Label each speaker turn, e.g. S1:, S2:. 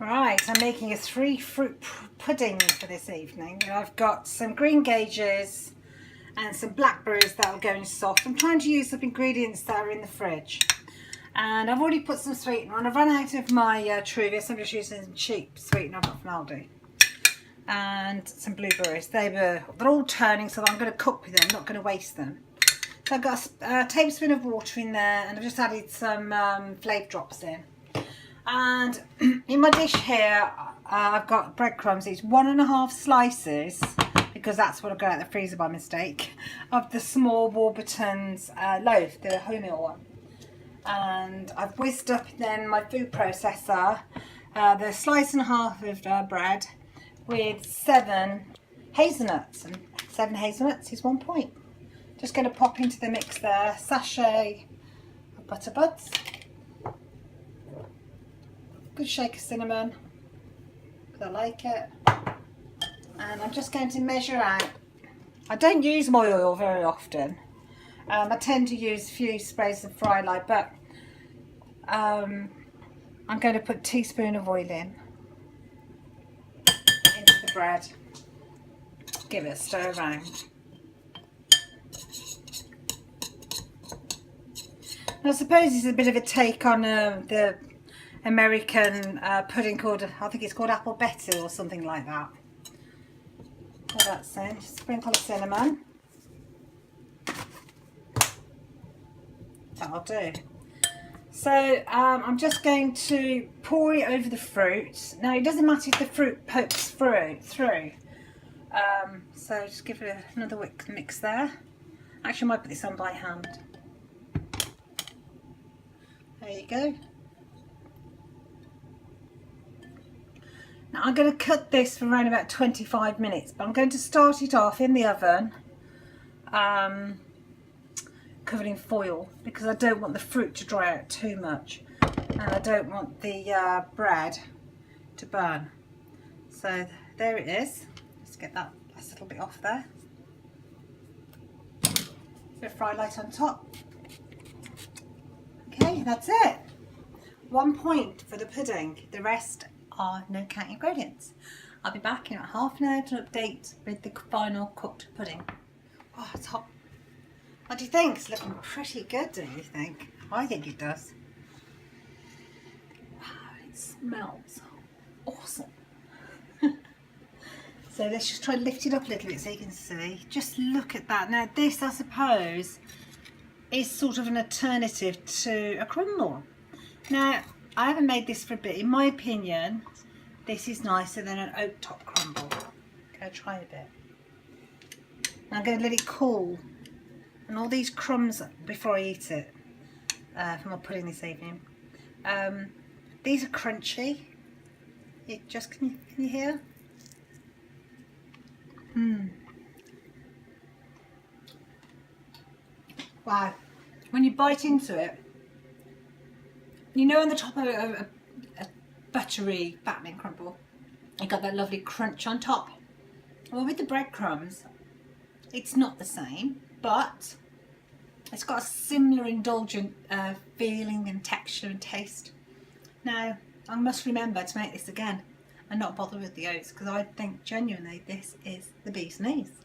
S1: Right, I'm making a 3 fruit pudding for this evening. I've got some greengages and some blackberries that are going soft. I'm trying to use up ingredients that are in the fridge. And I've already put some sweetener on. I've run out of my Truvia, so I'm just using cheap sweetener I've got from Aldi. And some blueberries. They're all turning, so I'm going to cook with them, I'm not going to waste them. So I've got a tablespoon of water in there, and I've just added some Flavour drops in. And in my dish here, I've got breadcrumbs. It's 1.5 slices, because that's what I got out of the freezer by mistake, of the small warburtons loaf, the wholemeal one. And I've whizzed up then my food processor the slice and a half of bread with 7 hazelnuts, and 7 hazelnuts is 1 point. Just going to pop into the mix there, sachet of butter buds, good shake of cinnamon, because I like it, and I'm just going to measure out. I don't use my oil very often. I tend to use a few sprays of fry light, but I'm going to put a teaspoon of oil into the bread. Give it a stir around. I suppose it's a bit of a take on the American pudding called, I think it's called apple Betty or something like that. So that's in. Sprinkle of cinnamon. That'll do. So I'm just going to pour it over the fruit. Now it doesn't matter if the fruit pokes through. So just give it another mix there. Actually, I might put this on by hand. There you go. Now I'm going to cut this for around about 25 minutes, but I'm going to start it off in the oven, covered in foil, because I don't want the fruit to dry out too much, and I don't want the bread to burn. So there it is. Let's get that last little bit off there. Bit of fry light on top. Okay, that's it. 1 point for the pudding. The rest are no count ingredients. I'll be back in about half an hour to update with the final cooked pudding. Oh, it's hot. What do you think? It's looking pretty good, don't you think? I think it does. Wow, it smells awesome. So let's just try to lift it up a little bit so you can see. Just look at that. Now this, I suppose, is sort of an alternative to a crumble. Now, I haven't made this for a bit. In my opinion, this is nicer than an oat top crumble. Go try a bit. Now I'm going to let it cool. And all these crumbs before I eat it, for my pudding this evening. These are crunchy. Can you hear? Wow. When you bite into it, you know on the top of a buttery battling crumble, you got that lovely crunch on top. Well, with the breadcrumbs, it's not the same, but it's got a similar indulgent feeling and texture and taste. Now, I must remember to make this again and not bother with the oats, because I think genuinely this is the bee's knees.